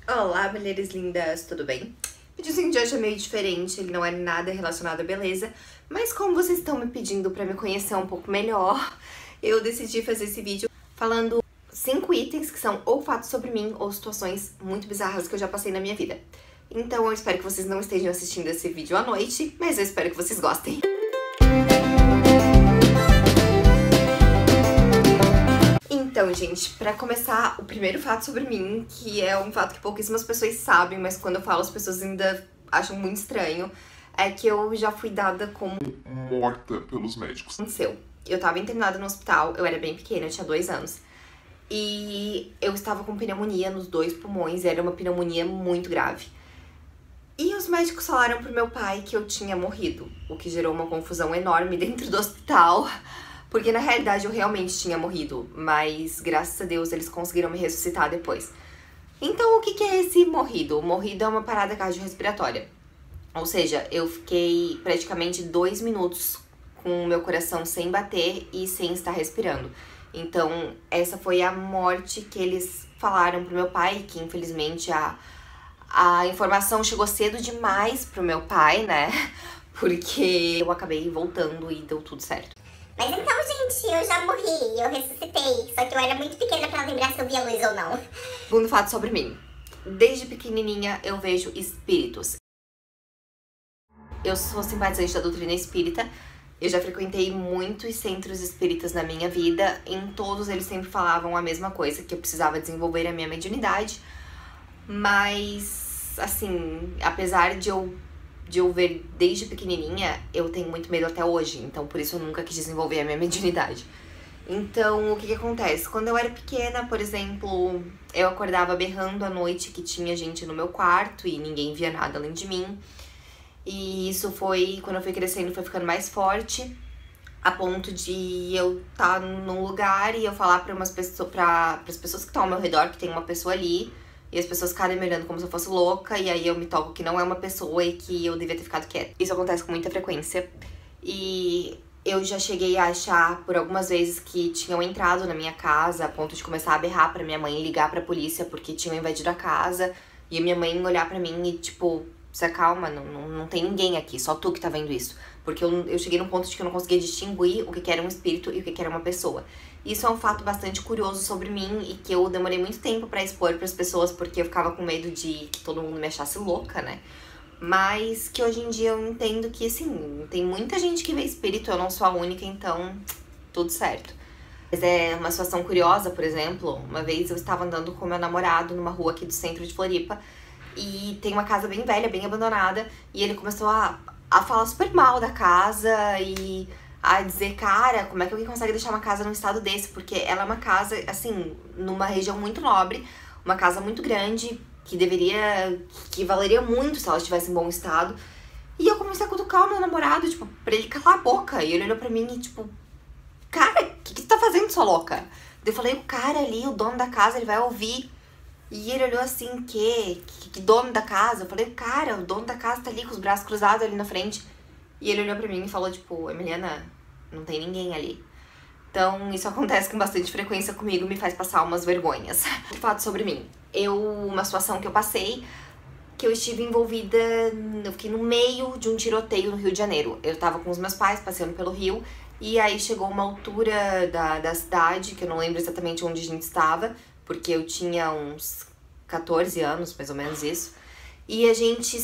Olá, mulheres lindas, tudo bem? O videozinho de hoje é meio diferente, ele não é nada relacionado à beleza, mas como vocês estão me pedindo pra me conhecer um pouco melhor, eu decidi fazer esse vídeo falando 5 itens que são ou fatos sobre mim ou situações muito bizarras que eu já passei na minha vida. Então eu espero que vocês não estejam assistindo esse vídeo à noite, mas eu espero que vocês gostem. Então, gente, pra começar, o primeiro fato sobre mim, que é um fato que pouquíssimas pessoas sabem, mas quando eu falo as pessoas ainda acham muito estranho, é que eu já fui dada como morta pelos médicos. aconteceu. Eu tava internada no hospital, eu era bem pequena, eu tinha 2 anos. E eu estava com pneumonia nos 2 pulmões, e era uma pneumonia muito grave. E os médicos falaram pro meu pai que eu tinha morrido, o que gerou uma confusão enorme dentro do hospital. Porque na realidade eu realmente tinha morrido, mas graças a Deus eles conseguiram me ressuscitar depois. Então o que é esse morrido? O morrido é uma parada cardiorrespiratória. Ou seja, eu fiquei praticamente 2 minutos com o meu coração sem bater e sem estar respirando. Então essa foi a morte que eles falaram pro meu pai, que infelizmente a informação chegou cedo demais pro meu pai, né? Porque eu acabei voltando e deu tudo certo. Mas então, gente, eu já morri, eu ressuscitei. Só que eu era muito pequena pra lembrar se eu via luz ou não. Segundo fato sobre mim. Desde pequenininha eu vejo espíritos. Eu sou simpatizante da doutrina espírita. Eu já frequentei muitos centros espíritas na minha vida. Em todos eles sempre falavam a mesma coisa, que eu precisava desenvolver a minha mediunidade. Mas, assim, apesar de eu ver desde pequenininha, eu tenho muito medo até hoje. Então, por isso eu nunca quis desenvolver a minha mediunidade. Então, o que acontece? Quando eu era pequena, por exemplo, eu acordava berrando à noite que tinha gente no meu quarto e ninguém via nada além de mim. E isso foi, quando eu fui crescendo, foi ficando mais forte, a ponto de eu estar num lugar e eu falar para as pessoas que estão ao meu redor que tem uma pessoa ali, e as pessoas ficarem me olhando como se eu fosse louca, e aí eu me toco que não é uma pessoa e que eu devia ter ficado quieta. Isso acontece com muita frequência. E eu já cheguei a achar por algumas vezes que tinham entrado na minha casa a ponto de começar a berrar pra minha mãe e ligar pra polícia porque tinham invadido a casa. E a minha mãe olhar pra mim e tipo, se acalma, não tem ninguém aqui, só tu que tá vendo isso. Porque eu cheguei num ponto de que eu não conseguia distinguir o que era um espírito e o que era uma pessoa. Isso é um fato bastante curioso sobre mim e que eu demorei muito tempo pra expor pras pessoas porque eu ficava com medo de que todo mundo me achasse louca, né? Mas que hoje em dia eu entendo que, assim, tem muita gente que vê espírito, eu não sou a única, então tudo certo. Mas é uma situação curiosa, por exemplo, uma vez eu estava andando com meu namorado numa rua aqui do centro de Floripa e tem uma casa bem velha, bem abandonada, e ele começou a falar super mal da casa e a dizer, cara, como é que alguém consegue deixar uma casa num estado desse? Porque ela é uma casa, assim, numa região muito nobre, uma casa muito grande, que valeria muito se ela estivesse em bom estado. E eu comecei a cutucar o meu namorado, tipo, pra ele calar a boca. E ele olhou pra mim e, tipo, cara, o que tu tá fazendo, sua louca? Eu falei, o cara ali, o dono da casa, ele vai ouvir. E ele olhou assim, que dono da casa? Eu falei, cara, o dono da casa tá ali com os braços cruzados ali na frente. E ele olhou pra mim e falou, tipo, Emiliana, não tem ninguém ali. Então, isso acontece com bastante frequência comigo, me faz passar umas vergonhas. Um fato sobre mim. Uma situação que eu passei, que eu estive envolvida, eu fiquei no meio de um tiroteio no Rio de Janeiro. Eu tava com os meus pais passeando pelo Rio, e aí chegou uma altura da cidade, que eu não lembro exatamente onde a gente estava, porque eu tinha uns 14 anos, mais ou menos isso. E a gente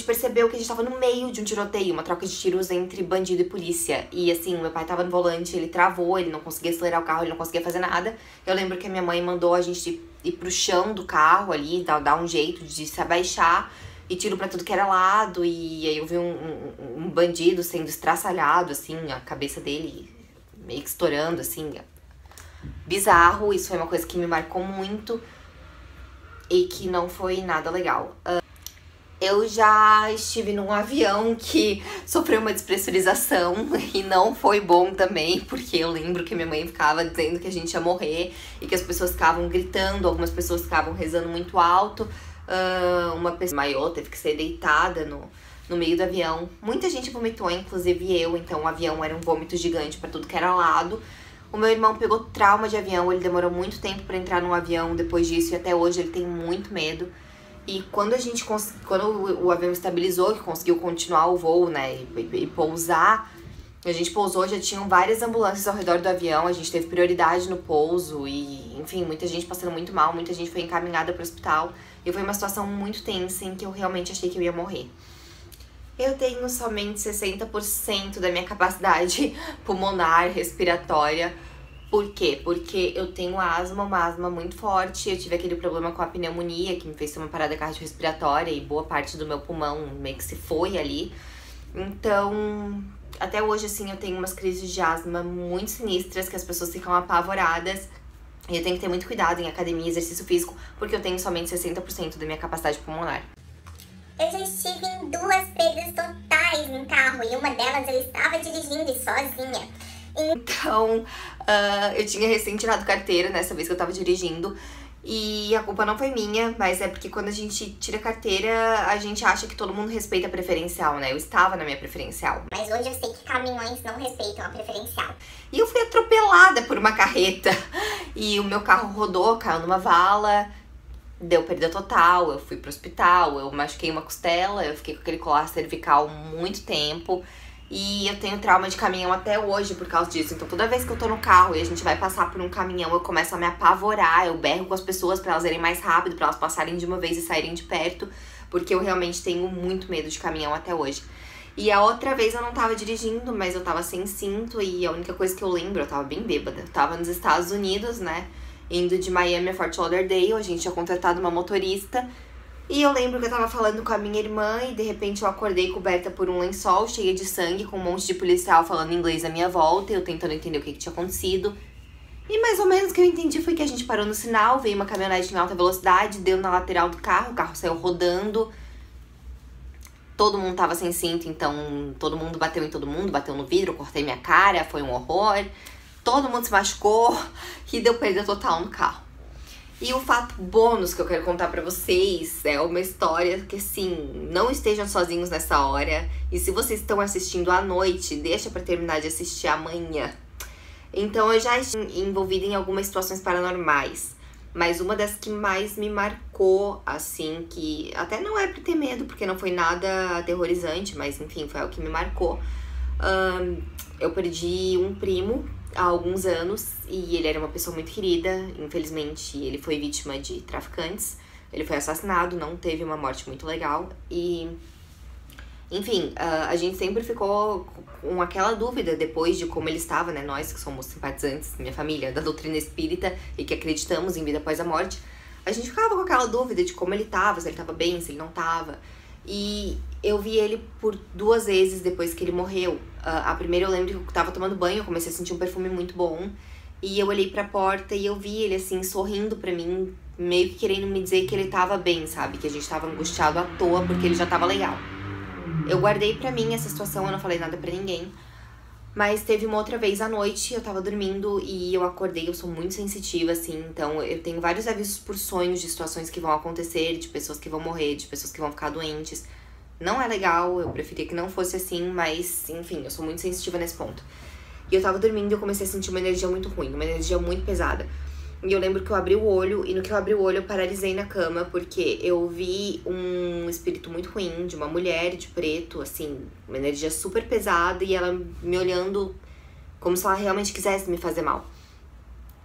percebeu que a gente tava no meio de um tiroteio, uma troca de tiros entre bandido e polícia. E assim, meu pai tava no volante, ele travou, ele não conseguia acelerar o carro, ele não conseguia fazer nada. Eu lembro que a minha mãe mandou a gente ir pro chão do carro ali, dar um jeito de se abaixar, e tiro pra tudo que era lado. E aí eu vi um bandido sendo estraçalhado, assim, a cabeça dele meio que estourando, assim. Bizarro, isso foi uma coisa que me marcou muito e que não foi nada legal. Eu já estive num avião que sofreu uma despressurização e não foi bom também, porque eu lembro que minha mãe ficava dizendo que a gente ia morrer e que as pessoas ficavam gritando, algumas pessoas ficavam rezando muito alto. Uma pessoa maior teve que ser deitada no meio do avião. Muita gente vomitou, inclusive eu, então o avião era um vômito gigante pra tudo que era lado. O meu irmão pegou trauma de avião, ele demorou muito tempo pra entrar num avião depois disso e até hoje ele tem muito medo. E quando o avião estabilizou, que conseguiu continuar o voo, né, e pousar, a gente pousou, já tinham várias ambulâncias ao redor do avião, a gente teve prioridade no pouso e, enfim, muita gente passando muito mal, muita gente foi encaminhada pro hospital. E foi uma situação muito tensa em que eu realmente achei que eu ia morrer. Eu tenho somente 60% da minha capacidade pulmonar, respiratória. Por quê? Porque eu tenho asma, uma asma muito forte. Eu tive aquele problema com a pneumonia, que me fez ter uma parada cardiorrespiratória e boa parte do meu pulmão meio que se foi ali. Então, até hoje, assim, eu tenho umas crises de asma muito sinistras, que as pessoas ficam apavoradas. E eu tenho que ter muito cuidado em academia e exercício físico, porque eu tenho somente 60% da minha capacidade pulmonar. Eu já estive em 2 perdas totais em carro e uma delas eu estava dirigindo sozinha. Então, eu tinha recém tirado carteira nessa vez que eu tava dirigindo. E a culpa não foi minha, mas é porque quando a gente tira carteira, a gente acha que todo mundo respeita a preferencial, né? Eu estava na minha preferencial. Mas hoje eu sei que caminhões não respeitam a preferencial. E eu fui atropelada por uma carreta. E o meu carro rodou, caiu numa vala. Deu perda total, eu fui pro hospital, eu machuquei uma costela, eu fiquei com aquele colar cervical muito tempo. E eu tenho trauma de caminhão até hoje por causa disso. Então toda vez que eu tô no carro e a gente vai passar por um caminhão, eu começo a me apavorar, eu berro com as pessoas pra elas irem mais rápido, pra elas passarem de uma vez e saírem de perto. Porque eu realmente tenho muito medo de caminhão até hoje. E a outra vez eu não tava dirigindo, mas eu tava sem cinto e a única coisa que eu lembro, eu tava bem bêbada. Eu tava nos Estados Unidos, né? Indo de Miami a Fort Lauderdale, a gente tinha contratado uma motorista. E eu lembro que eu tava falando com a minha irmã e de repente eu acordei coberta por um lençol, cheia de sangue, com um monte de policial falando inglês à minha volta, e eu tentando entender o que tinha acontecido. E mais ou menos o que eu entendi foi que a gente parou no sinal, veio uma caminhonete em alta velocidade, deu na lateral do carro, o carro saiu rodando. Todo mundo tava sem cinto, então todo mundo bateu em todo mundo, bateu no vidro, cortei minha cara, foi um horror. Todo mundo se machucou e deu perda total no carro. E o fato bônus que eu quero contar pra vocês é uma história que, assim, não estejam sozinhos nessa hora. E se vocês estão assistindo à noite, deixa pra terminar de assistir amanhã. Então, eu já estive envolvida em algumas situações paranormais. Mas uma das que mais me marcou, assim, que até não é pra ter medo, porque não foi nada aterrorizante, mas, enfim, foi algo que me marcou. Eu perdi um primo há alguns anos e ele era uma pessoa muito querida. Infelizmente ele foi vítima de traficantes, ele foi assassinado, não teve uma morte muito legal e, enfim, a gente sempre ficou com aquela dúvida depois de como ele estava, né? Nós que somos simpatizantes, minha família, da doutrina espírita e que acreditamos em vida após a morte, a gente ficava com aquela dúvida de como ele estava, se ele estava bem, se ele não estava. E eu vi ele por 2 vezes depois que ele morreu. A primeira eu lembro que eu tava tomando banho, eu comecei a sentir um perfume muito bom. E eu olhei pra porta e eu vi ele, assim, sorrindo pra mim, meio que querendo me dizer que ele tava bem, sabe? Que a gente tava angustiado à toa porque ele já tava legal. Eu guardei pra mim essa situação, eu não falei nada pra ninguém. Mas teve uma outra vez à noite, eu tava dormindo e eu acordei, eu sou muito sensitiva, assim. Então eu tenho vários avisos por sonhos de situações que vão acontecer, de pessoas que vão morrer, de pessoas que vão ficar doentes. Não é legal, eu preferia que não fosse assim, mas, enfim, eu sou muito sensitiva nesse ponto. E eu tava dormindo e eu comecei a sentir uma energia muito ruim, uma energia muito pesada. E eu lembro que eu abri o olho, e no que eu abri o olho eu paralisei na cama, porque eu vi um espírito muito ruim de uma mulher de preto, assim, uma energia super pesada, e ela me olhando como se ela realmente quisesse me fazer mal.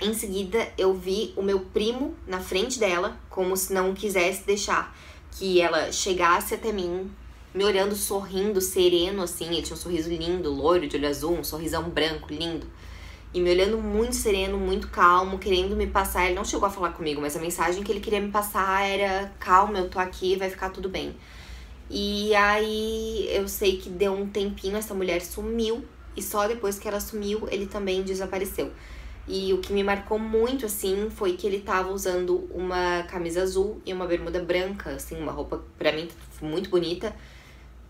Em seguida, eu vi o meu primo na frente dela, como se não quisesse deixar que ela chegasse até mim, me olhando, sorrindo, sereno, assim. Ele tinha um sorriso lindo, loiro, de olho azul, um sorrisão branco, lindo. E me olhando muito sereno, muito calmo, querendo me passar. Ele não chegou a falar comigo, mas a mensagem que ele queria me passar era: calma, eu tô aqui, vai ficar tudo bem. E aí eu sei que deu um tempinho, essa mulher sumiu. E só depois que ela sumiu, ele também desapareceu. E o que me marcou muito, assim, foi que ele tava usando uma camisa azul e uma bermuda branca, assim, uma roupa, pra mim, muito bonita.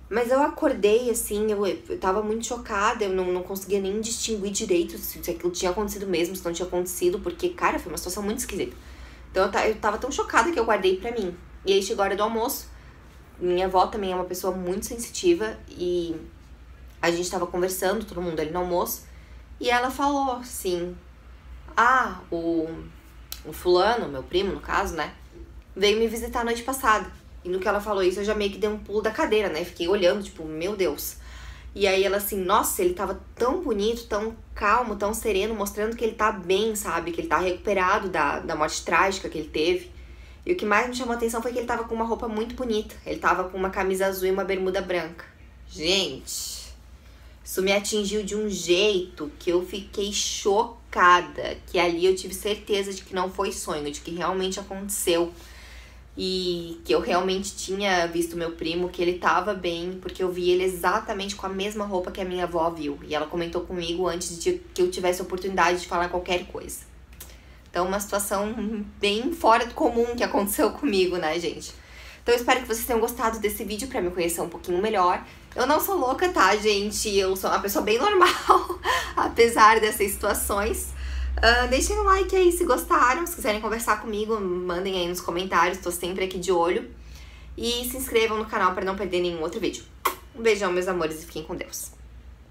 Mas eu acordei, assim, eu tava muito chocada, eu não conseguia nem distinguir direito se aquilo tinha acontecido mesmo, se não tinha acontecido, porque, cara, foi uma situação muito esquisita. Então eu tava tão chocada que eu guardei pra mim. E aí chegou a hora do almoço, minha avó também é uma pessoa muito sensitiva, e a gente tava conversando, todo mundo ali no almoço, e ela falou, assim, o fulano, meu primo no caso, né, veio me visitar a noite passada. E no que ela falou isso, eu já meio que dei um pulo da cadeira, né, fiquei olhando, tipo, meu Deus. E aí ela assim, nossa, ele tava tão bonito, tão calmo, tão sereno, mostrando que ele tá bem, sabe, que ele tá recuperado da morte trágica que ele teve. E o que mais me chamou a atenção foi que ele tava com uma roupa muito bonita. Ele tava com uma camisa azul e uma bermuda branca. Gente, isso me atingiu de um jeito que eu fiquei chocada. Que ali eu tive certeza de que não foi sonho, de que realmente aconteceu. E que eu realmente tinha visto meu primo, que ele tava bem, porque eu vi ele exatamente com a mesma roupa que a minha avó viu. E ela comentou comigo antes de que eu tivesse a oportunidade de falar qualquer coisa. Então, uma situação bem fora do comum que aconteceu comigo, né, gente? Então, eu espero que vocês tenham gostado desse vídeo pra me conhecer um pouquinho melhor. Eu não sou louca, tá, gente? Eu sou uma pessoa bem normal, apesar dessas situações. Deixem um like aí se gostaram. Se quiserem conversar comigo, mandem aí nos comentários. Tô sempre aqui de olho. E se inscrevam no canal pra não perder nenhum outro vídeo. Um beijão, meus amores, e fiquem com Deus.